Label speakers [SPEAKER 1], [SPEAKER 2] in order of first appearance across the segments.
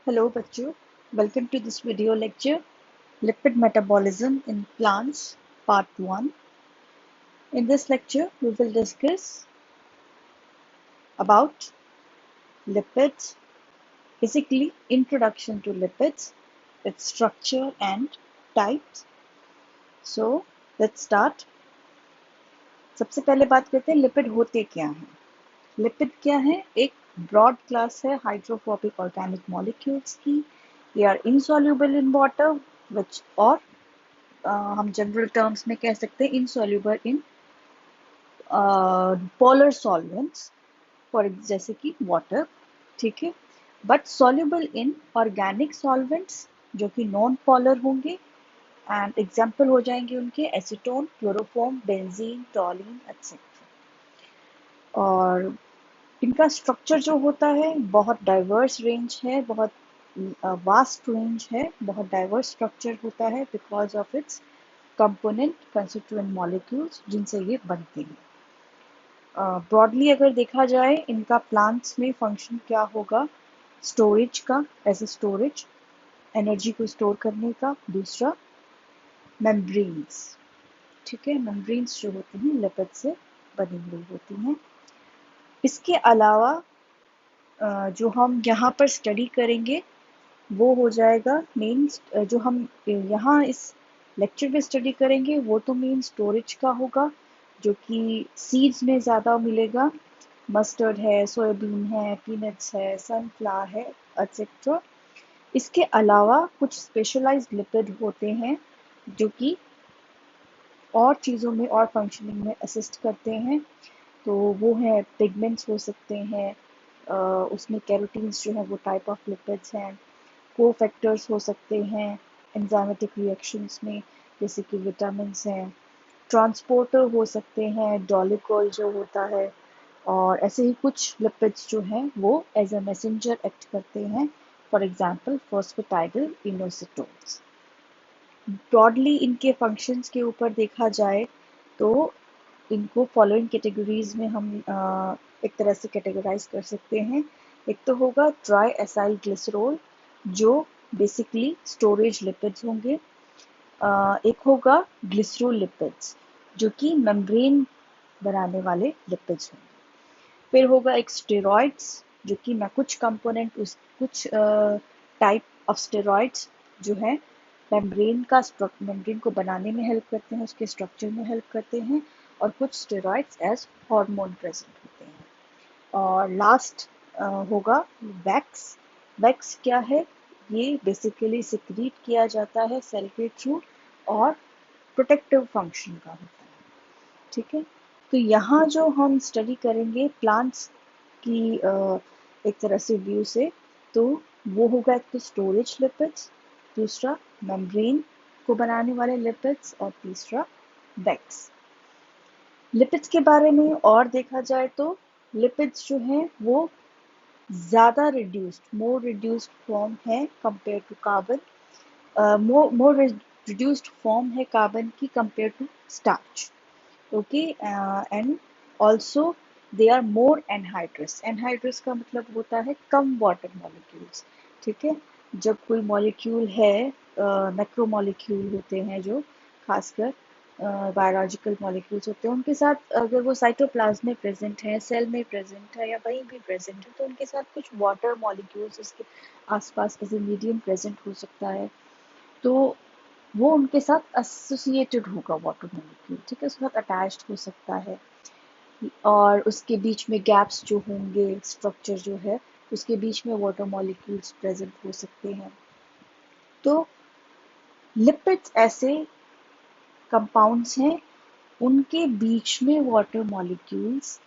[SPEAKER 1] Hello बच्चों, welcome to this video lecture Lipid Metabolism in Plants Part 1. In this lecture, we will discuss about lipids, basically introduction to lipids, its structure and types. So let's start. सबसे पहले बात करते हैं lipid होते क्या हैं. Lipid क्या है? एक ब्रॉड क्लास है हाइड्रोफोबिक ऑर्गेनिक मॉलिक्यूल्स की. They are insoluble in water which और हम जनरल टर्म्स में कह सकते हैं insoluble in polar solvents for जैसे कि वाटर. ठीक है, but soluble in organic solvents जो कि नॉन पोलर होंगे. एंड एग्जाम्पल हो जाएंगे उनके acetone, chloroform, benzene, toluene etcetera. और इनका स्ट्रक्चर जो होता है बहुत डाइवर्स रेंज है, बहुत वास्ट रेंज है, बहुत डाइवर्स स्ट्रक्चर होता है because of its component constituent molecules जिनसे ये बनते हैं. ब्रॉडली अगर देखा जाए इनका प्लांट्स में फंक्शन क्या होगा? स्टोरेज का, एज ए स्टोरेज, एनर्जी को स्टोर करने का. दूसरा मेम्ब्रेन्स. ठीक है, मेम्ब्रेन्स जो होती हैं लिपिड से बनी हुई होती हैं. इसके अलावा जो हम यहाँ पर स्टडी करेंगे वो हो जाएगा मेन. जो हम यहाँ इस लेक्चर में स्टडी करेंगे वो तो मेन स्टोरेज का होगा जो कि सीड्स में ज़्यादा मिलेगा. मस्टर्ड है, सोयाबीन है, पीनट्स है, सनफ्लावर है एक्सेट्रा. इसके अलावा कुछ स्पेशलाइज्ड लिपिड होते हैं जो कि और चीज़ों में और फंक्शनिंग में असिस्ट करते हैं. तो वो है पिगमेंट्स हो सकते हैं, उसमें कैरोटीन्स जो है वो टाइप ऑफ लिपिड्स हैं. कोफैक्टर्स हो सकते हैं एंजाइमेटिक रिएक्शंस में जैसे कि विटामिन्स हैं. ट्रांसपोर्टर हो सकते हैं, डॉलिकोल जो होता है. और ऐसे ही कुछ लिपिड्स जो हैं वो एज अ मैसेंजर एक्ट करते हैं, फॉर एग्जांपल फॉस्फेटाइडल इनोसिटोन्स. ब्रॉडली इनके फंक्शंस के ऊपर देखा जाए तो इनको फॉलोइंग कैटेगरीज में हम एक तरह से कैटेगराइज कर सकते हैं. एक तो होगा ट्राई एसाइल ग्लिसरॉल जो बेसिकली स्टोरेज लिपिड्स होंगे. एक होगा ग्लिसरोलिपिड्स जो कि मेम्ब्रेन बनाने वाले लिपिड्स होंगे. फिर होगा एक स्टेरॉइड्स जो कि मैं कुछ कंपोनेंट उस कुछ टाइप ऑफ स्टेरॉइड्स जो है मेम्ब्रेन को बनाने में हेल्प करते हैं, उसके स्ट्रक्चर में हेल्प करते हैं. और कुछ स्टेरॉइड्स एज हार्मोन प्रेजेंट होते हैं. और लास्ट होगा वैक्स. वैक्स क्या है? ये बेसिकली सिक्रीट किया जाता है सेल के थ्रू और प्रोटेक्टिव फंक्शन का होता है. ठीक है, तो यहाँ जो हम स्टडी करेंगे प्लांट्स की एक तरह से व्यू से, तो वो होगा एक तो स्टोरेज लिपिड्स, दूसरा मेम्ब्रेन को बनाने वाले लिपिड्स और तीसरा वैक्स. लिपिड्स के बारे में और देखा जाए तो लिपिड्स जो हैं वो ज़्यादा रिड्यूस्ड, मोर रिड्यूस्ड फॉर्म है compare to carbon. More reduced form है कार्बन की compare to starch. Okay, and also they are more anhydrous. Anhydrous का मतलब होता है कम वाटर मॉलिक्यूल्स. ठीक है, जब कोई मॉलिक्यूल है, मैक्रो मॉलिक्यूल होते हैं जो खासकर बायोलॉजिकल मॉलिक्यूल्स होते हैं, उनके साथ अगर वो साइटोप्लाज्म में प्रेजेंट है, सेल में प्रेजेंट है या कहीं भी प्रेजेंट है, तो उनके साथ कुछ वाटर मॉलिक्यूल्स उसके आसपास एज ए मीडियम प्रेजेंट हो सकता है. तो वो उनके साथ एसोसिएटेड होगा वाटर मॉलिक्यूल. ठीक है, उसके साथ अटैच्ड हो सकता है. और उसके बीच में गैप्स जो होंगे, स्ट्रक्चर जो है उसके बीच में वाटर मॉलिक्यूल्स प्रेजेंट हो सकते हैं. तो लिपिड्स ऐसे कंपाउंड्स हैं उनके बीच में water molecules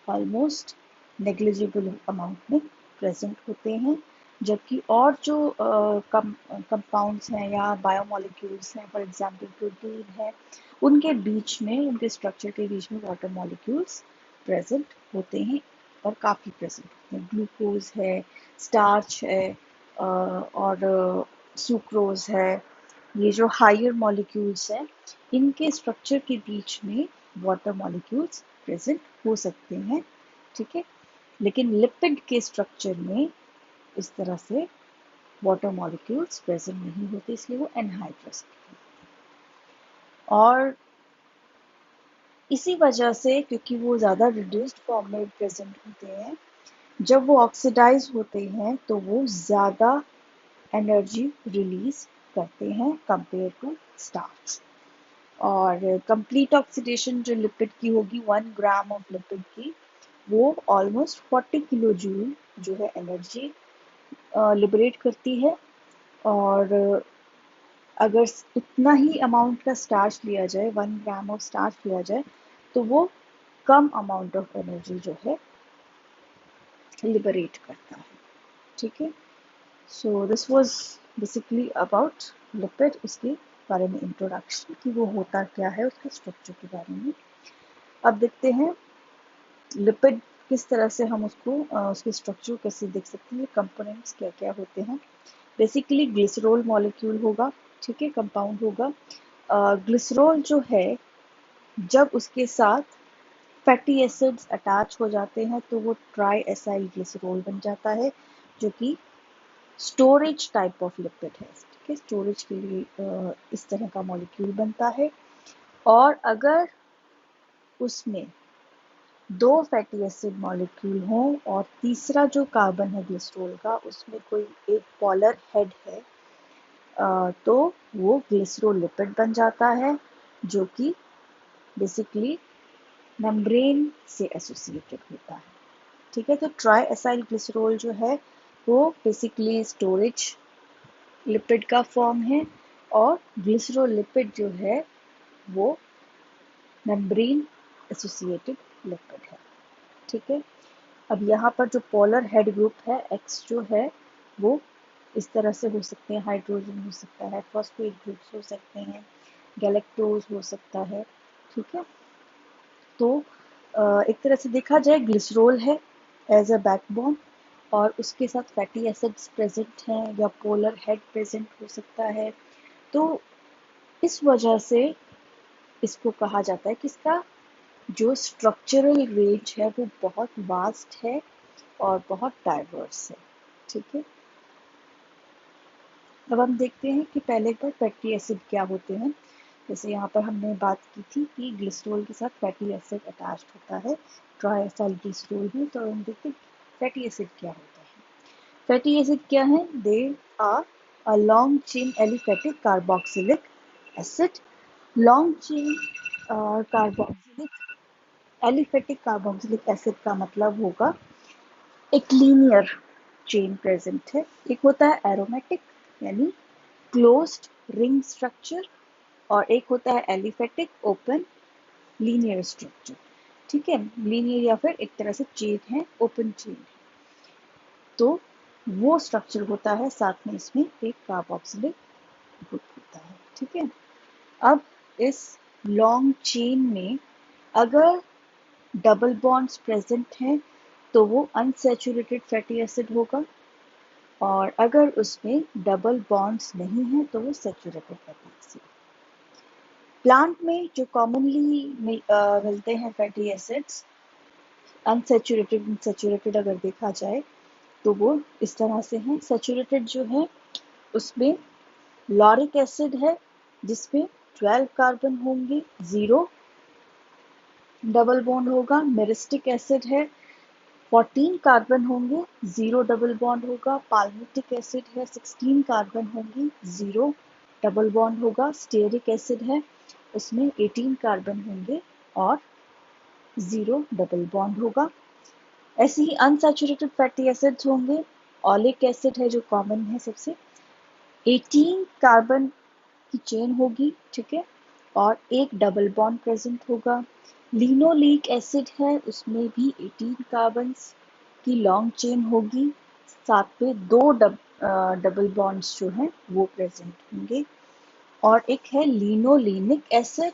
[SPEAKER 1] almost negligible amount में प्रेजेंट होते हैं. जबकि और जो कंपाउंड्स हैं या बायोमॉलिक्यूल्स हैं, फॉर एग्जांपल प्रोटीन है, उनके बीच में, उनके स्ट्रक्चर के बीच में वाटर मॉलिक्यूल्स प्रेजेंट होते हैं और काफ़ी प्रेजेंट होते हैं. ग्लूकोज है, स्टार्च है, और सुक्रोज है. ये जो हायर मॉलिक्यूल्स हैं इनके स्ट्रक्चर के बीच में वाटर मॉलिक्यूल्स प्रेजेंट हो सकते हैं. ठीक है, लेकिन लिपिड के स्ट्रक्चर में इस तरह से वाटर मॉलिक्यूल्स प्रेजेंट नहीं होते, इसलिए वो एनहाइड्रस। और इसी वजह से, क्योंकि वो ज़्यादा रिड्यूस्ड फॉर्म में प्रेजेंट होते हैं, जब वो ऑक्सीडाइज होते हैं तो वो ज़्यादा एनर्जी रिलीज करते हैं कंपेयर टू स्टार्च। और कंप्लीट ऑक्सीडेशन जो लिपिड की होगी 1 ग्राम ऑफ लिपिड की, वो ऑलमोस्ट 40 किलो जूल जो है एनर्जी लिबरेट करती है। और अगर इतना ही अमाउंट का स्टार्च लिया जाए, 1 ग्राम ऑफ स्टार्च लिया जाए, तो वो कम अमाउंट ऑफ एनर्जी जो है लिबरेट करता है। ठीक है, so this was basically about lipid, उसके बारे में इंट्रोडक्शन कि वो होता क्या है, उसके स्ट्रक्चर के बारे में। अब देखते हैं लिपिड किस तरह से हम उसको उसके स्ट्रक्चर कैसे देख सकते हैं, कंपोनेंट्स क्या क्या होते हैं। बेसिकली ग्लिसरॉल मॉलिक्यूल होगा, ठीक है, कंपाउंड होगा। ग्लिसरॉल जो है, जब उसके साथ फैटी एसिड्स अटैच हो जाते हैं तो वो ट्राई एसाइल ग्लिसरॉल बन जाता है, जो कि स्टोरेज टाइप ऑफ लिपिड है। ठीक है, स्टोरेज के लिए इस तरह का मॉलिक्यूल बनता है। और अगर उसमें 2 फैटी एसिड मॉलिक्यूल हों और तीसरा जो कार्बन है ग्लिसरॉल का, उसमें कोई एक पोलर हेड है, तो वो ग्लिसरॉल लिपिड बन जाता है, जो कि बेसिकली मेम्ब्रेन से एसोसिएटेड होता है। ठीक है, तो ट्राई एसाइल ग्लिसरॉल जो है वो बेसिकली स्टोरेज लिपिड का फॉर्म है, और ग्लिसरॉल लिपिड जो है वो मेम्ब्रेन एसोसिएटेड लिपिड है। ठीक है, अब यहाँ पर जो पोलर हेड ग्रुप है एक्स जो है, वो इस तरह से हो सकते हैं, हाइड्रोजन हो सकता है, फॉस्फेट ग्रुप्स हो सकते हैं, गैलेक्टोज हो सकता है। ठीक है, तो एक तरह से देखा जाए ग्लिसरॉल है एज अ बैकबोन, और उसके साथ फैटी एसिड्स प्रेजेंट हैं या पोलर हेड प्रेजेंट हो सकता है। तो इस वजह से इसको कहा जाता है कि इसका जो स्ट्रक्चरल रेंज है वो बहुत वास्ट है और बहुत डाइवर्स है। ठीक है, अब हम देखते हैं कि पहले पर फैटी एसिड क्या होते हैं। जैसे यहाँ पर हमने बात की थी कि ग्लिसरॉल के साथ फैटी एसिड अटैच्ड होता है ट्राइएसाइल ग्लिसरॉल में, तो हम देखते हैं फैटी एसिड क्या होता है। फैटी एसिड क्या है? They are a long chain aliphatic carboxylic acid. Long chain carboxylic aliphatic carboxylic acid का मतलब होगा एक लीनियर चेन प्रेजेंट है। एक होता है एरोमेटिक यानी क्लोज्ड रिंग स्ट्रक्चर, और एक होता है एलिफेटिक ओपन लीनियर स्ट्रक्चर। ठीक है, लीनियर या फिर एक तरह से चेन है, ओपन चेन है, तो वो स्ट्रक्चर होता है, साथ में इसमें एक कार्बोक्सिलिक ग्रुप होता है। ठीक है, अब इस लॉन्ग चेन में अगर डबल बॉन्ड्स प्रेजेंट हैं तो वो अनसैचुरेटेड फैटी एसिड होगा, और अगर उसमें डबल बॉन्ड्स नहीं हैं तो वो सैचुरेटेड फैटी एसिड। प्लांट में जो कॉमनली मिलते हैं फैटी एसिड्स, अनसैचुरेटेड सैचुरेटेड अगर देखा जाए तो वो इस तरह से हैं। सैचुरेटेड जो है उसमें लॉरिक एसिड है जिसमें 12 कार्बन होंगे, 0 डबल बॉन्ड होगा। मेरिस्टिक एसिड है, 14 कार्बन होंगे, 0 डबल बॉन्ड होगा। पाल्मिटिक एसिड है, 16 कार्बन होंगी, 0 डबल बॉन्ड होगा। स्टेरिक एसिड है, उसमें 18 कार्बन होंगे और 0 डबल बॉन्ड होगा। ऐसे ही अनसैचुरेटेड फैटी एसिड्स होंगे। ऑलिक एसिड है जो कॉमन है सबसे, 18 कार्बन की चेन होगी, ठीक है, और एक डबल बॉन्ड प्रेजेंट होगा। लिनोलिक एसिड है, उसमें भी 18 कार्बन्स की लॉन्ग चेन होगी, साथ में 2 डबल बॉन्ड्स जो हैं वो प्रेजेंट होंगे। और एक है लिनोलेनिक एसिड,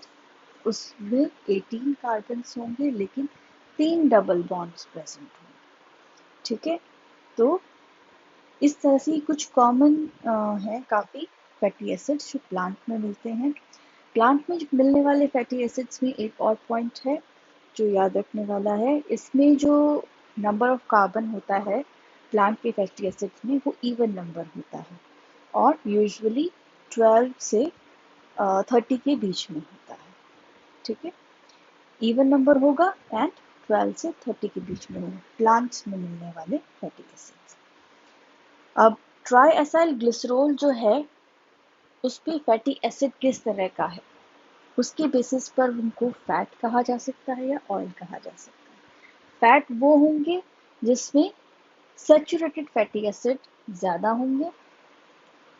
[SPEAKER 1] उसमें 18 कार्बन्स होंगे लेकिन 3 डबल बॉन्ड्स प्रेजेंट होंगे। ठीक है, तो इस तरह से कुछ कॉमन है काफ़ी फैटी एसिड्स जो प्लांट में मिलते हैं। प्लांट में मिलने वाले फैटी एसिड्स में एक और पॉइंट है जो याद रखने वाला है। इसमें जो नंबर ऑफ कार्बन होता है प्लांट के फैटी एसिड्स में वो इवन नंबर होता है और यूजुअली 12 से 30 के बीच में होता है। ठीक है, इवन नंबर होगा एंड 12 से 30 के बीच में होगा प्लांट्स में मिलने वाले फैटी एसिड्स। अब ट्राई एसाइल ग्लिसरॉल जो है उस पे फैटी एसिड किस तरह का है उसके बेसिस पर उनको फैट कहा जा सकता है या ऑयल कहा जा सकता है। फैट वो होंगे जिसमें सैचुरेटेड फैटी एसिड ज़्यादा होंगे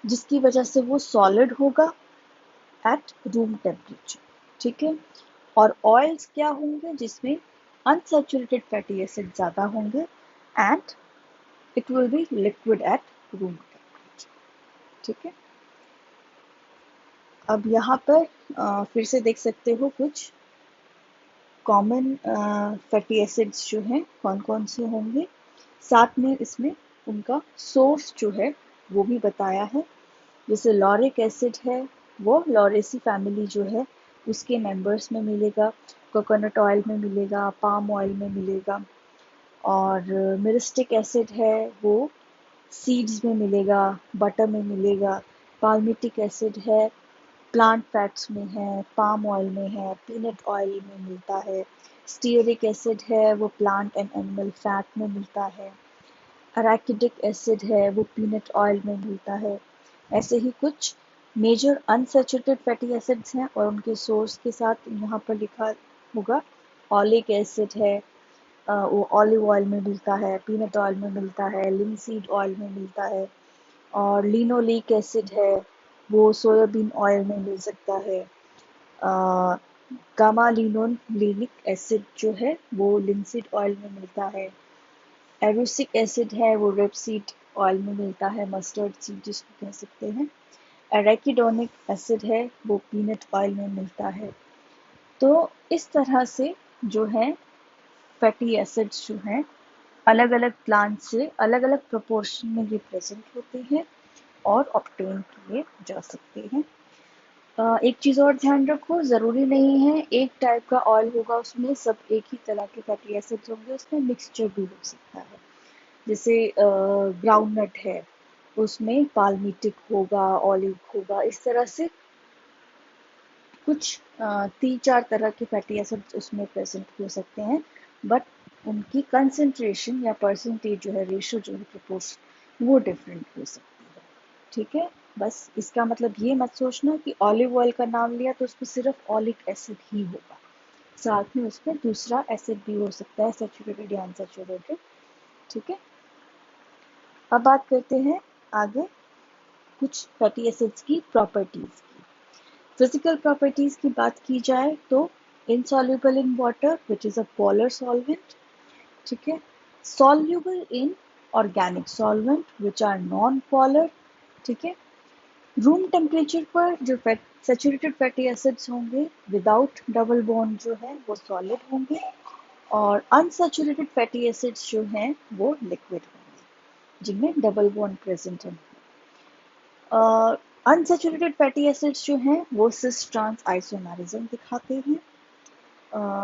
[SPEAKER 1] जिसकी वजह से वो सॉलिड होगा एट रूम टेम्परेचर। ठीक है, और ऑयल्स क्या होंगे जिसमें अनसैचुरेटेड फैटी एसिड ज़्यादा होंगे and it will be liquid at room temperature. ठीक है, अब यहाँ पर फिर से देख सकते हो कुछ कॉमन फैटी एसिड्स जो हैं कौन कौन से होंगे, साथ में इसमें उनका सोर्स जो है वो भी बताया है। जैसे लॉरिक एसिड है वो लॉरेसी फैमिली जो है उसके मेंबर्स में मिलेगा, कोकोनट ऑयल में मिलेगा, पाम ऑयल में मिलेगा। और मिरिस्टिक एसिड है वो सीड्स में मिलेगा, बटर में मिलेगा। पाल्मिटिक एसिड है प्लांट फैट्स में है, पाम ऑयल में है, पीनट ऑयल में मिलता है। स्टीयरिक एसिड है वो प्लांट एंड एनिमल फैट में मिलता है। अराकिडिक एसिड है वो पीनट ऑयल में मिलता है। ऐसे ही कुछ मेजर अनसैचुरेटेड फैटी एसिड्स हैं और उनके सोर्स के साथ यहाँ पर लिखा होगा। ऑलिक एसिड है वो ऑलिव ऑयल में मिलता है, पीनट ऑयल में मिलता है, लिंसीड ऑयल में मिलता है। और लिनोलिक एसिड है वो सोयाबीन ऑयल में मिल सकता है। गामा लिनोलिक एसिड जो है वो लिंसीड ऑयल में मिलता है। एरुसिक एसिड है वो रेपसीड ऑयल में मिलता है, मस्टर्ड सीड जिसको कह सकते हैं। एराकिडोनिक एसिड है वो पीनट ऑयल में मिलता है। तो इस तरह से जो है फैटी एसिड्स जो हैं अलग अलग प्लांट से अलग अलग प्रोपोर्शन में रिप्रेजेंट होते हैं और ऑब्टेन किए जा सकते हैं। एक चीज़ और ध्यान रखो, ज़रूरी नहीं है एक टाइप का ऑयल होगा उसमें सब एक ही तरह के फैटी एसिड्स होंगे, उसमें मिक्सचर भी हो सकता है। जैसे ग्राउंडनट है उसमें पाल्मिटिक होगा, ऑलिव होगा, इस तरह से कुछ 3-4 तरह के फैटी एसिड्स उसमें प्रेजेंट हो सकते हैं, बट उनकी कंसंट्रेशन या परसेंटेज जो है, रेशो जो है, प्रोपोर्शन वो डिफरेंट हो सकती है। ठीक है, बस इसका मतलब ये मत सोचना कि ऑलिव ऑयल का नाम लिया तो उसमें सिर्फ ऑलिक एसिड ही होगा, साथ में उसमें दूसरा एसिड भी हो सकता है, सैचुरेटेड या अनसैचुरेटेड। ठीक है, अब बात करते हैं आगे कुछ फैटी एसिड्स की प्रॉपर्टीज की। फिजिकल प्रॉपर्टीज की बात की जाए तो insoluble in water which is a polar solvent, ठीक है, soluble in organic solvent which are non-polar, ठीक है, रूम टेम्परेचर पर जो सैचुरेटेड फैटी एसिड्स होंगे विदाउट डबल बॉन्ड जो है वो सॉलिड होंगे और अनसैचुरेटेड फैटी एसिड्स जो हैं वो लिक्विड होंगे जिनमें डबल बॉन्ड प्रेजेंट है। अनसैचुरेटेड फैटी एसिड्स जो हैं वो सिस ट्रांस आइसोमेरिज्म दिखाते हैं।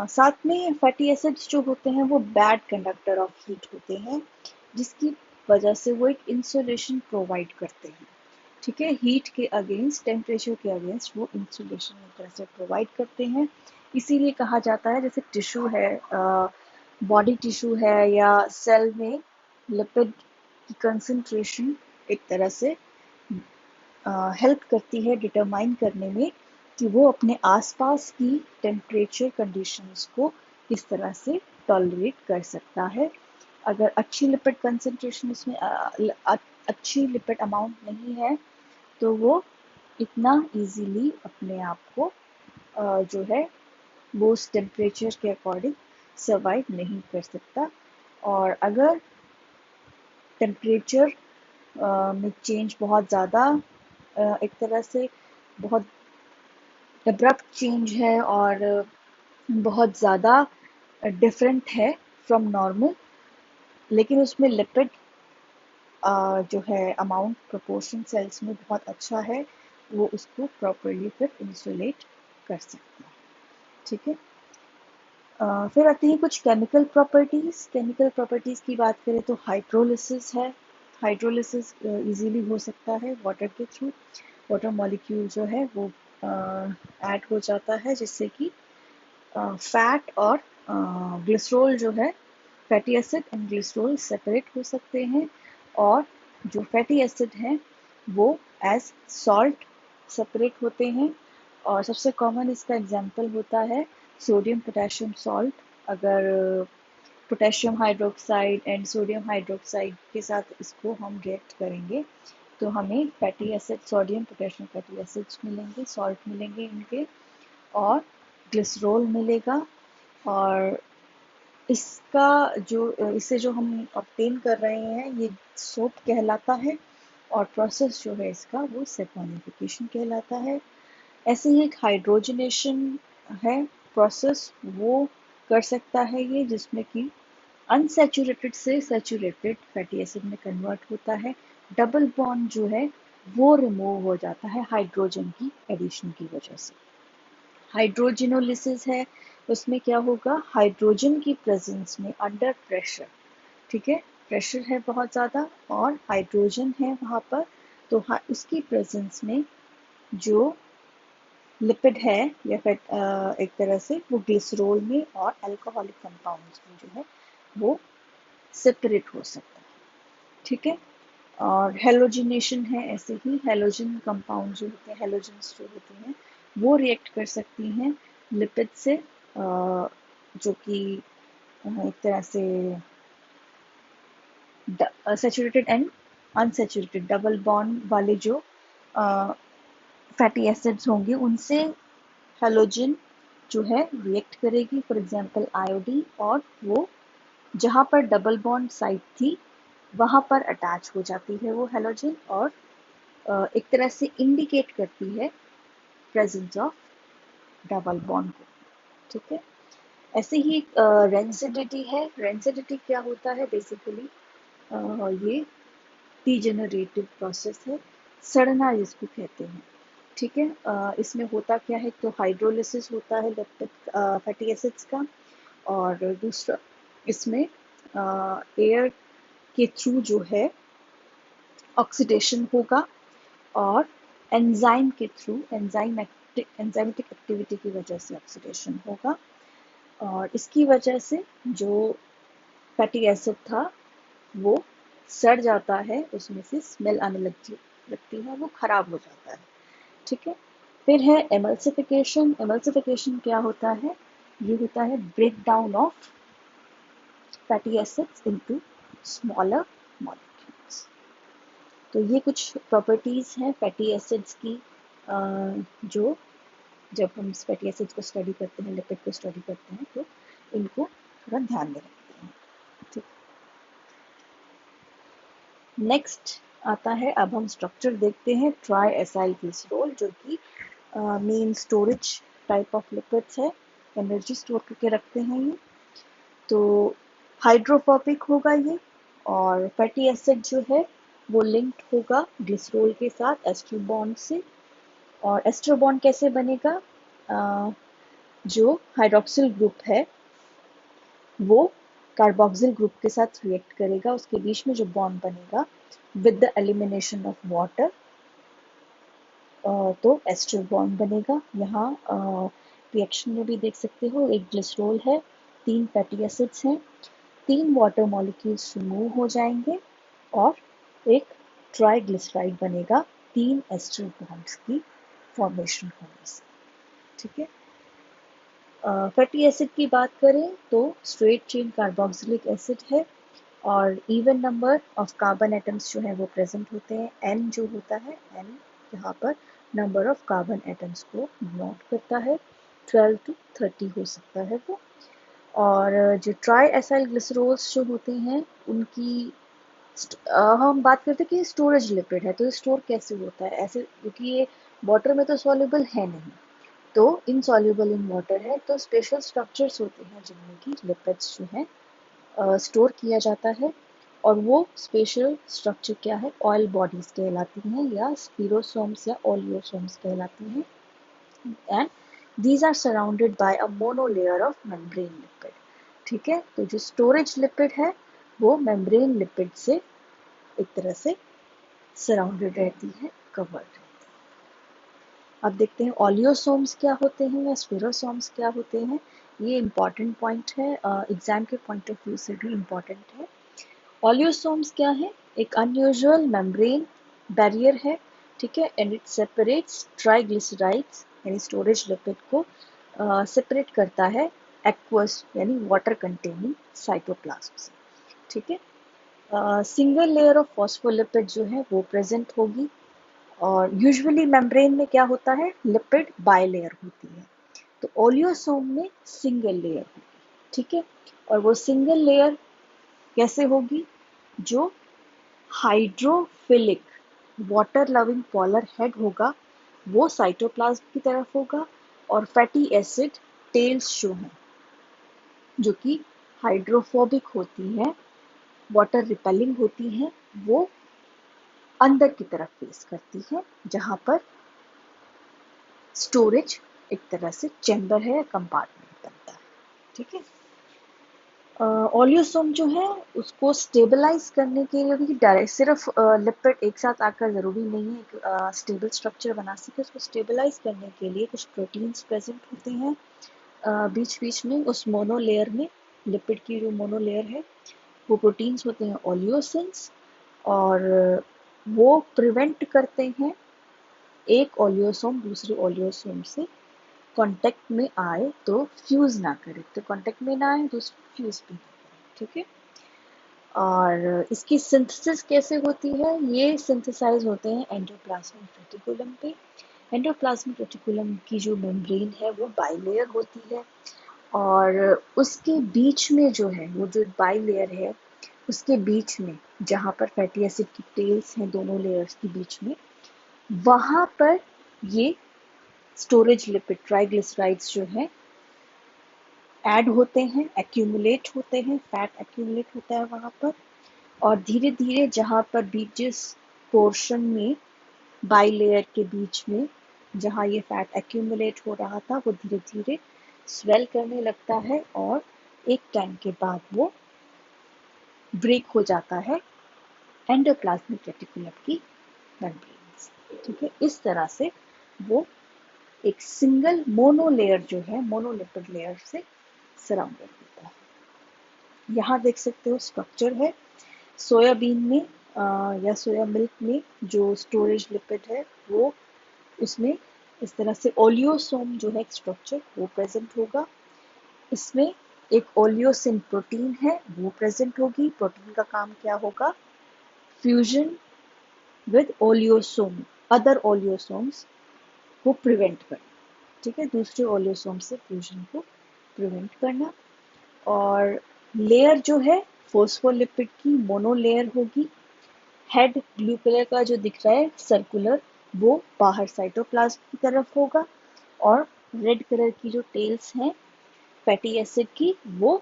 [SPEAKER 1] साथ में फैटी एसिड्स जो होते हैं वो बैड कंडक्टर ऑफ हीट होते हैं जिसकी वजह से वो एक इंसुलेशन प्रोवाइड करते हैं। ठीक है, हीट के अगेंस्ट, टेम्परेचर के अगेंस्ट वो इंसुलेशन एक तरह से प्रोवाइड करते हैं। इसीलिए कहा जाता है जैसे टिश्यू है, बॉडी टिश्यू है या सेल में लिपिड की कंसंट्रेशन एक तरह से हेल्प करती है डिटरमाइन करने में कि वो अपने आसपास की टेम्परेचर कंडीशंस को किस तरह से टॉलरेट कर सकता है। अगर अच्छी लिपिड कंसंट्रेशन उसमें अच्छी लिपिड अमाउंट नहीं है तो वो इतना इजीली अपने आप को जो है वो उस टेम्परेचर के अकॉर्डिंग सर्वाइव नहीं कर सकता। और अगर टेम्परेचर में चेंज बहुत ज़्यादा एक तरह से बहुत अब्रप्ट चेंज है और बहुत ज़्यादा डिफरेंट है फ्रॉम नॉर्मल, लेकिन उसमें लिपिड जो है अमाउंट प्रोपोर्शन सेल्स में बहुत अच्छा है, वो उसको प्रॉपरली फिर इंसुलेट कर सकता है। ठीक है, फिर आती है कुछ केमिकल प्रॉपर्टीज़। केमिकल प्रॉपर्टीज़ की बात करें तो हाइड्रोलिसिस है। हाइड्रोलिसिस इजीली हो सकता है वाटर के थ्रू। वाटर मॉलिक्यूल जो है वो ऐड हो जाता है, जिससे कि फैट और ग्लिसरॉल जो है, fatty acid and glycerol separate हो सकते हैं, और जो फैटी एसिड हैं वो एज सॉल्ट सेपरेट होते हैं। और सबसे कॉमन इसका एग्जांपल होता है सोडियम पोटेशियम सॉल्ट। अगर potassium hydroxide and sodium hydroxide के साथ इसको हम रिएक्ट करेंगे तो हमें fatty acid, sodium potassium fatty acids मिलेंगे, सॉल्ट मिलेंगे इनके, और ग्लिसरॉल मिलेगा। और इसका जो इससे जो हम ऑब्टेन कर रहे हैं ये सोप कहलाता है, और प्रोसेस जो है इसका वो सैपोनिफिकेशन कहलाता है। ऐसे ही एक हाइड्रोजनेशन है प्रोसेस, वो कर सकता है ये, जिसमें कि अनसैचुरेटेड से सैचुरेटेड फैटी एसिड में कन्वर्ट होता है। डबल बॉन्ड जो है वो रिमूव हो जाता है हाइड्रोजन की एडिशन की वजह से। हाइड्रोजिनोलिसिस है, उसमें क्या होगा, हाइड्रोजन की प्रेजेंस में अंडर प्रेशर, ठीक है, प्रेशर है बहुत ज़्यादा और हाइड्रोजन है वहाँ पर, तो उसकी प्रेजेंस में जो लिपिड है या फिर एक तरह से वो ग्लिसरॉल में और अल्कोहलिक कंपाउंड्स में जो है वो सेपरेट हो सकता है, ठीक है। और हेलोजिनेशन है, ऐसे ही हेलोजन कंपाउंड जो होते हैं, हेलोजन्स जो होते हैं वो रिएक्ट कर सकती हैं लिपिड से, जो कि एक तरह से saturated and unsaturated double bond वाले जो फैटी एसिड्स होंगे उनसे हेलोजन जो है रिएक्ट करेगी, फॉर एग्जांपल आयोडीन, और वो जहाँ पर डबल बॉन्ड साइट थी वहाँ पर अटैच हो जाती है वो हेलोजन, और एक तरह से इंडिकेट करती है प्रेजेंस ऑफ डबल बॉन्ड को, ठीक है। ऐसे ही एक रेंसिडिटी है। रेंसिडिटी क्या होता है, बेसिकली ये डीजेनरेटिव प्रोसेस है, सड़ना जिसको कहते हैं, ठीक है। इसमें होता क्या है, तो हाइड्रोलिसिस होता है लेप्टिक फैटी एसिड्स का, और दूसरा इसमें एयर के थ्रू जो है ऑक्सीडेशन होगा, और एंजाइम के थ्रू एंजाइमेटिक एक्टिविटी की वजह से ऑक्सीडेशन होगा, और इसकी वजह से जो फैटी एसिड था वो सड़ जाता है, उसमें से स्मेल आने लगती है, वो खराब हो जाता है, ठीक है। फिर है एमल्सिफिकेशन। एमल्सिफिकेशन क्या होता है, ये होता है break down of fatty acids into smaller molecules. तो ये कुछ प्रॉपर्टीज हैं फैटी एसिड्स की, जो जब हम फैटी एसिड्स को स्टडी करते हैं, लिपिड को स्टडी करते हैं, तो इनको थोड़ा ध्यान में रखते हैं, ठीक। नेक्स्ट आता है, अब हम स्ट्रक्चर देखते हैं ट्राई एसाइल ग्लिसरॉल, जो कि main storage type of lipids है, एनर्जी स्टोर करके रखते हैं ये। तो हाइड्रोफोबिक होगा ये, और फैटी एसिड जो है वो लिंक्ड होगा ग्लिसरॉल के साथ एस्टर बॉन्ड से। और एस्टर बॉन्ड कैसे बनेगा, जो हाइड्रोक्सिल ग्रुप है वो कार्बोक्सिल ग्रुप के साथ रिएक्ट करेगा, उसके बीच में जो बॉन्ड बनेगा with the elimination of water, तो एस्टर बॉन्ड बनेगा। यहाँ रिएक्शन में भी देख सकते हो, एक ग्लिसरॉल है, 3 फैटी एसिड्स हैं, 3 वाटर मॉलिक्यूल्स रिमूव हो जाएंगे, और एक ट्राइग्लिसराइड बनेगा 3 एस्टर बॉन्ड्स की फॉर्मेशन होने से, ठीक है। फैटी एसिड की बात करें तो स्ट्रेट चेन कार्बोक्सिलिक एसिड है, और even number of carbon atoms जो है वो प्रेजेंट होते हैं। एन जो होता है, एन यहाँ पर नंबर ऑफ कार्बन एटम्स को नोट करता है, 12 to 30 हो सकता है वो। और जो ट्राई एसाइल ग्लिसरॉल्स जो होते हैं उनकी हम बात करते हैं कि स्टोरेज लिपिड है, तो ये स्टोर कैसे होता है ऐसे, क्योंकि ये वाटर में तो सॉल्युबल है नहीं, तो इनसॉल्युबल इन वाटर है, तो स्पेशल स्ट्रक्चर्स होते हैं जिनमें कि लिपिड्स जो है स्टोर किया जाता है। और वो स्पेशल स्ट्रक्चर क्या है, ऑयल बॉडीज कहलाती हैं, या स्पिरोसोम्स या ओलियोसोम्स कहलाती हैं। And These are surrounded by a monolayer of membrane lipid. ठीक है, तो जो स्टोरेज लिपिड है वो मेम्ब्रेन लिपिड से एक तरह से सराउंडेड रहती है, कवर्ड रहती है। अब देखते हैं ओलियोसोम्स क्या होते हैं या स्पिरोसोम्स क्या होते हैं। ये इम्पॉर्टेंट पॉइंट है, एग्जाम के पॉइंट ऑफ व्यू से भी इम्पॉर्टेंट है। ओलियोसोम्स क्या है? एक अनयूजुअल मेम्ब्रेन बैरियर है, ठीक है, एंड इट सेपरेट्स ट्राइग्लिसराइड्स यानी स्टोरेज लिपिड को सेपरेट करता है एक्वस यानी वाटर कंटेनिंग साइटोप्लाज्म से, ठीक है। सिंगल लेयर ऑफ फॉस्फोलिपिड जो है वो प्रेजेंट होगी, और यूजुअली मेम्ब्रेन में क्या होता है, लिपिड बाइलेयर होती है, तो ओलियोसोम में सिंगल लेयर होगी, ठीक है। और वो सिंगल लेयर कैसे होगी? जो hydrophilic water loving polar head होगा वो साइटोप्लाज्म की तरफ होगा, और फैटी एसिड टेल्स जो हैं जो कि हाइड्रोफोबिक होती हैं, वाटर रिपेलिंग होती हैं, वो अंदर की तरफ फेस करती है, जहां पर स्टोरेज एक तरह से चैम्बर है, कंपार्टमेंट बनता है, ठीक है। ओलियोसोम जो है उसको स्टेबलाइज करने के लिए भी डायरेक्ट सिर्फ लिपिड एक साथ आकर ज़रूरी नहीं है एक स्टेबल स्ट्रक्चर बना सके। उसको स्टेबलाइज करने के लिए कुछ प्रोटीन्स प्रेजेंट होते हैं बीच बीच में उस मोनोलेयर में। लिपिड की जो मोनोलेयर है वो प्रोटीन्स होते हैं ओलियोसिन्स, और वो प्रिवेंट करते हैं एक ओलियोसोम दूसरे ओलियोसोम से कांटेक्ट में आए तो फ्यूज ना करे, तो कांटेक्ट में ना आए तो फ्यूज भी ना करे, ठीक है। और इसकी सिंथेसिस कैसे होती है? ये सिंथेसाइज होते हैं एंडोप्लाज्मिक रेटिकुलम पे। एंडोप्लाज्मिक रेटिकुलम की जो मेम्ब्रेन है वो बाइलेयर होती है, और उसके बीच में जो है वो जो बाइलेयर है उसके बीच में जहाँ पर फैटी एसिड की टेल्स हैं दोनों लेयर्स के बीच में, वहाँ पर ये स्टोरेज लिपिड ट्राइग्लिसराइड्स जो है ऐड होते हैं, एक्यूमुलेट होते हैं, फैट एक्यूमुलेट होता है वहाँ पर, और धीरे धीरे जहाँ पर बीचेस पोर्शन में बाइलेयर के बीच में जहाँ ये फैट एक्यूमुलेट हो रहा था वो धीरे धीरे स्वेल करने लगता है, और एक टाइम के बाद वो ब्रेक हो जाता है एंडोप्लाज्मिक रेटिकुलम की मेम्ब्रेन्स, ठीक है। इस तरह से वो एक सिंगल मोनोलेयर जो है मोनोलिपिड लेयर से सराउंडेड होता है। यहाँ देख सकते हो स्ट्रक्चर है सोयाबीन में या सोया मिल्क में जो स्टोरेज लिपिड है वो उसमें इस तरह से ओलियोसोम जो है स्ट्रक्चर वो प्रेजेंट होगा। इसमें एक ओलियोसिन प्रोटीन है वो प्रेजेंट होगी। प्रोटीन का काम क्या होगा? फ्यूजन विद ओलियोसोम अदर ओलियोसोम्स को प्रिवेंट करना, ठीक है, दूसरे ओलियोसोम से फ्यूजन को प्रिवेंट करना। और लेयर जो है फोस्फोलिपिड की मोनोलेयर होगी। हेड ब्लू कलर का जो दिख रहा है सर्कुलर वो बाहर साइटोप्लाज्म की तरफ होगा, और रेड कलर की जो टेल्स हैं फैटी एसिड की वो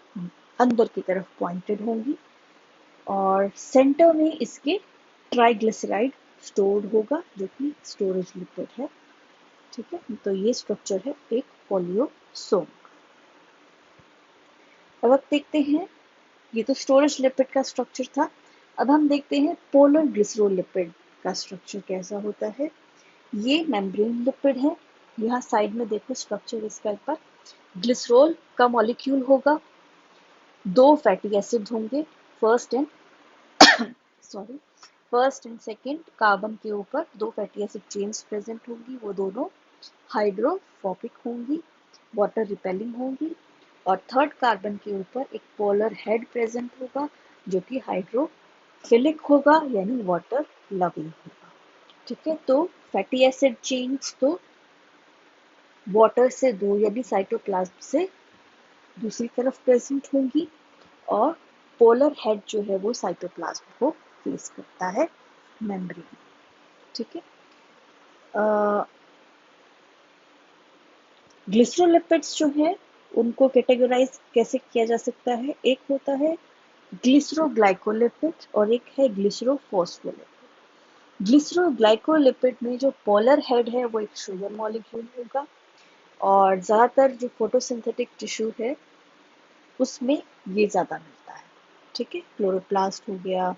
[SPEAKER 1] अंदर की तरफ पॉइंटेड होंगी, और सेंटर में इसके ट्राइग्लिसराइड स्टोर्ड होगा जो कि स्टोरेज लिपिड है, ठीक है। तो ये स्ट्रक्चर है एक ओलियोसोम। अब आप देखते हैं ये तो स्टोरेज लिपिड का स्ट्रक्चर था। अब हम देखते हैं पोलर ग्लिसरोलिपिड का स्ट्रक्चर कैसा होता है। ये मेम्ब्रेन लिपिड है। यहाँ साइड में देखो स्ट्रक्चर इसका ऊपर ग्लिसरॉल का मॉलिक्यूल होगा, दो फैटी एसिड होंगे, first and sorry first and second carbon के ऊपर दो फैटी एसिड चेन्स प्रेजेंट होंगी, वो दोनों हाइड्रोफोबिक होंगी, वाटर रिपेलिंग होंगी, और थर्ड कार्बन के ऊपर एक पोलर हेड प्रेजेंट होगा जो कि हाइड्रोफिलिक होगा यानी वाटर लविंग होगा, ठीक है। तो फैटी एसिड चेन्स तो वाटर से दूर यानी साइटोप्लाज्म से दूसरी तरफ प्रेजेंट होंगी, और पोलर हेड जो है वो साइटोप्लाज्म को फेस करता है मेम्ब्रेन, ठीक है। ग्लिसरोलिपिड्स जो है उनको कैटेगराइज कैसे किया जा सकता है? एक होता है ग्लिसरोग्लाइकोलिपिड और एक है ग्लिसरोफॉस्फोलिपिड। ग्लिसरोग्लाइकोलिपिड में जो पोलर हेड है वो एक शुगर मॉलिक्यूल होगा, और ज़्यादातर जो फोटोसिंथेटिक टिश्यू है उसमें ये ज़्यादा मिलता है। ठीक है, क्लोरोप्लास्ट हो गया,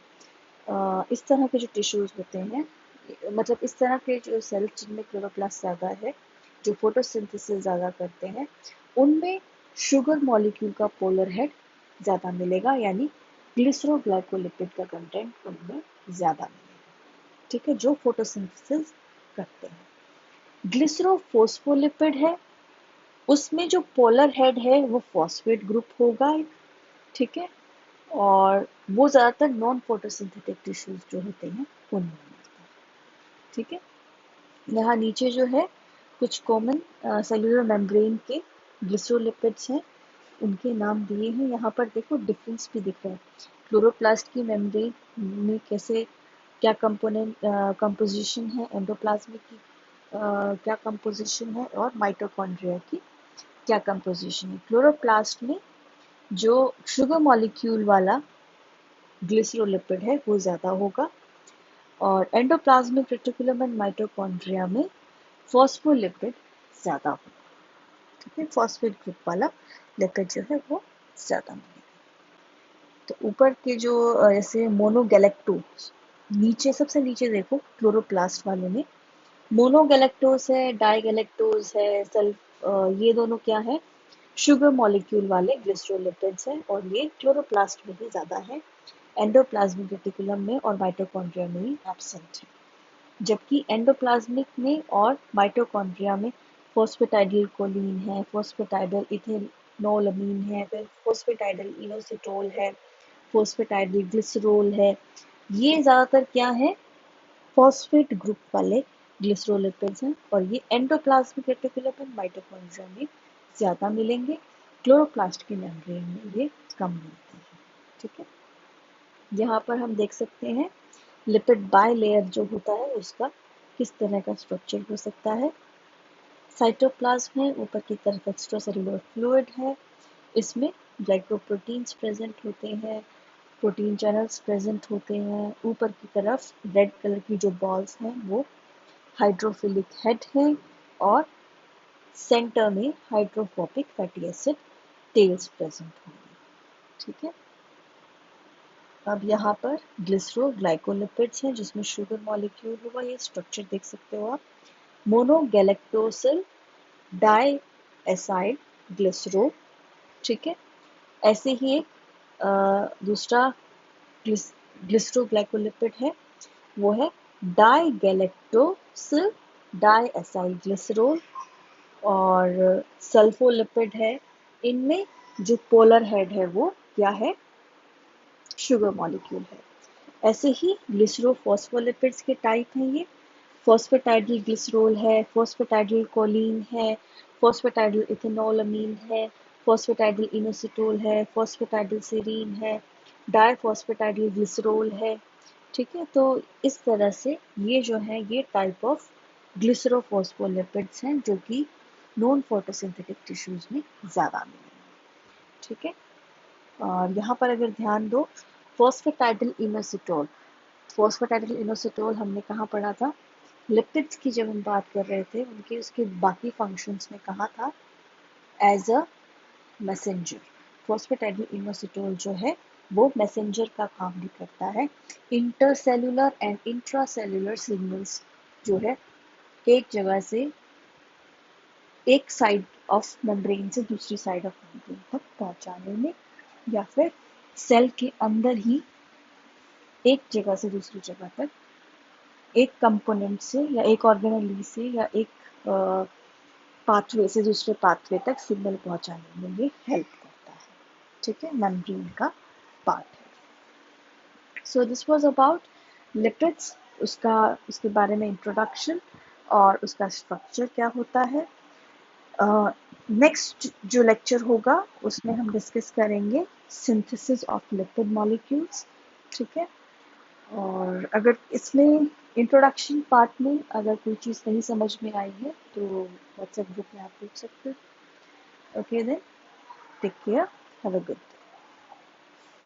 [SPEAKER 1] इस तरह के जो टिश्यूज होते हैं, मतलब इस तरह के जो सेल्स जिनमें क्लोरोप्लास्ट ज़्यादा है, जो फोटोसिंथेसिस ज़्यादा करते हैं, उनमें शुगर मॉलिक्यूल का पोलर हेड ज़्यादा मिलेगा, यानी ग्लिसरोग्लाइकोलिपिड का कंटेंट उनमें ज़्यादा मिलेगा। ठीक है, जो फोटोसिंथेसिस करते हैं। ग्लिसरोफोस्फोलिपिड है, उसमें जो पोलर हेड है वो फॉस्फेट ग्रुप होगा। ठीक है, और वो ज़्यादातर नॉन फोटोसिंथेटिक टिश्यूज जो होते हैं उनमें मिलता है। ठीक है, यहाँ नीचे जो है कुछ कॉमन सेलुलर मेम्ब्रेन के ग्लिसरोलिपिड्स हैं, उनके नाम दिए हैं। यहाँ पर देखो डिफरेंस भी दिख रहा है, क्लोरोप्लास्ट की मेम्ब्रेन में कैसे क्या कंपोनेंट कंपोजिशन है, एंडोप्लाज्मिक की क्या कंपोजिशन है, और माइटोकॉन्ड्रिया की क्या कंपोजिशन है। क्लोरोप्लास्ट में जो शुगर मॉलिक्यूल वाला ग्लिसरोलिपिड है वो ज़्यादा होगा, और एंडोप्लाज्मिक रेटिकुलम एंड माइटोकॉन्ड्रिया में फॉस्फोलिपिड ज़्यादा होगा। ठीक है, फॉस्फेट ग्रुप वाला लिपिड जो है वो ज़्यादा मिलेगा। तो ऊपर के जो जैसे मोनोगैलेक्टोज, नीचे सबसे नीचे देखो क्लोरोप्लास्ट वाले में मोनोगैलेक्टोज है, डाइगैलेक्टोज है, ये दोनों क्या है, शुगर मॉलिक्यूल वाले ग्लिसरोलिपिड्स हैं, और ये क्लोरोप्लास्ट में ही ज़्यादा है, एंडोप्लाज्मिक रेटिकुलम में और माइटोकॉन्ड्रिया में ही एब्सेंट है। जबकि एंडोप्लाज्मिक में और माइटोकॉन्ड्रिया में फॉस्फेटाइडल कोलिन है, फॉस्फेटाइडल इथेनोलमीन है, फिर फॉस्फेटाइडल इनोसिटोल है, फॉस्फेटाइडल ग्लिसरोल है। ये ज़्यादातर क्या है, फॉस्फेट ग्रुप वाले ग्लिसरोलिपिड्स हैं, और ये एंडोप्लाज्मिक रेटिकुलम एंड माइटोकॉन्ड्रिया में ज़्यादा मिलेंगे, क्लोरोप्लास्ट की मेम्ब्रेन में ये कम मिलते हैं। ठीक है, यहाँ पर हम देख सकते हैं लिपिड बाय लेयर जो होता है उसका किस तरह का स्ट्रक्चर हो सकता है। साइटोप्लाज्म में ऊपर की तरफ एक्स्ट्रासेलुलर फ्लूइड है, इसमें ग्लाइकोप्रोटीन्स प्रेजेंट होते हैं, प्रोटीन चैनल्स प्रेजेंट होते हैं। ऊपर की तरफ रेड कलर की जो बॉल्स हैं वो हाइड्रोफिलिक हेड है, और सेंटर में hydrophobic fatty acid tails present होंगे। ठीक है, अब यहाँ पर ग्लिसरोग्लाइकोलिपिड्स हैं जिसमें शुगर मॉलिक्यूल होगा, ये स्ट्रक्चर देख सकते हो आप। मोनोगैलेक्टोसिल डाई एसाइड ग्लिसरो। ठीक है, ऐसे ही एक दूसरा ग्लिसरोग्लाइकोलिपिड है, वो है डाई गैलेक्टोसिल डाई एसाइल ग्लिसरोल, और सल्फोलिपिड है। इनमें जो पोलर हेड है वो क्या है, शुगर मॉलिक्यूल है। ऐसे ही ग्लिसरोफॉस्फोलिपिड्स के टाइप हैं ये, फॉस्फेटाइडल ग्लिसरोल है, फॉस्फेटाइडल कोलिन है, फॉस्फेटाइडल इथेनोलमीन है, फॉस्फेटाइडल इनोसिटोल है, फॉस्फेटाइडल सेरीन है, डायफॉस्फेटाइडल ग्लिसरोल है। ठीक है, तो इस तरह से ये जो है ये टाइप ऑफ ग्लिसरोफॉस्फोलिपिड्स हैं जो कि नॉन फोटोसिंथेटिक टिश्यूज में ज़्यादा मिलेंगे। ठीक है, और यहाँ पर अगर ध्यान दो, फॉस्फेटाइडल इनोसिटोल, फॉस्फेटाइडल इनोसिटोल हमने कहाँ पढ़ा था, लिपिड्स की जब हम बात कर रहे थे उनके उसके बाकी फंक्शंस में कहा था as a messenger. Phosphatidyl inositol जो है वो मैसेंजर का काम भी करता है। इंटरसेलुलर एंड इंट्रासेलुलर सिग्नल्स जो है एक जगह से, एक साइड ऑफ मेम्ब्रेन से दूसरी साइड ऑफ मेम्ब्रेन तक पहुंचाने में, या फिर सेल के अंदर ही एक जगह से दूसरी जगह तक एक कंपोनेंट से या एक ऑर्गेनेल से या एक पाथवे से दूसरे पाथवे तक सिग्नल पहुंचाने में ये हेल्प करता है। ठीक है, मेम्ब्रेन का पार्ट है। So this was about lipids, उसके बारे में इंट्रोडक्शन और उसका स्ट्रक्चर क्या होता है। नेक्स्ट जो लेक्चर होगा उसमें हम डिस्कस करेंगे सिंथेसिस ऑफ लिपिड मॉलिक्यूल्स। ठीक है, और अगर इसमें इंट्रोडक्शन पार्ट में अगर कोई चीज़ नहीं समझ में आई है तो व्हाट्सएप ग्रुप में आप पूछ सकते हो। Okay then, take care, have a good day.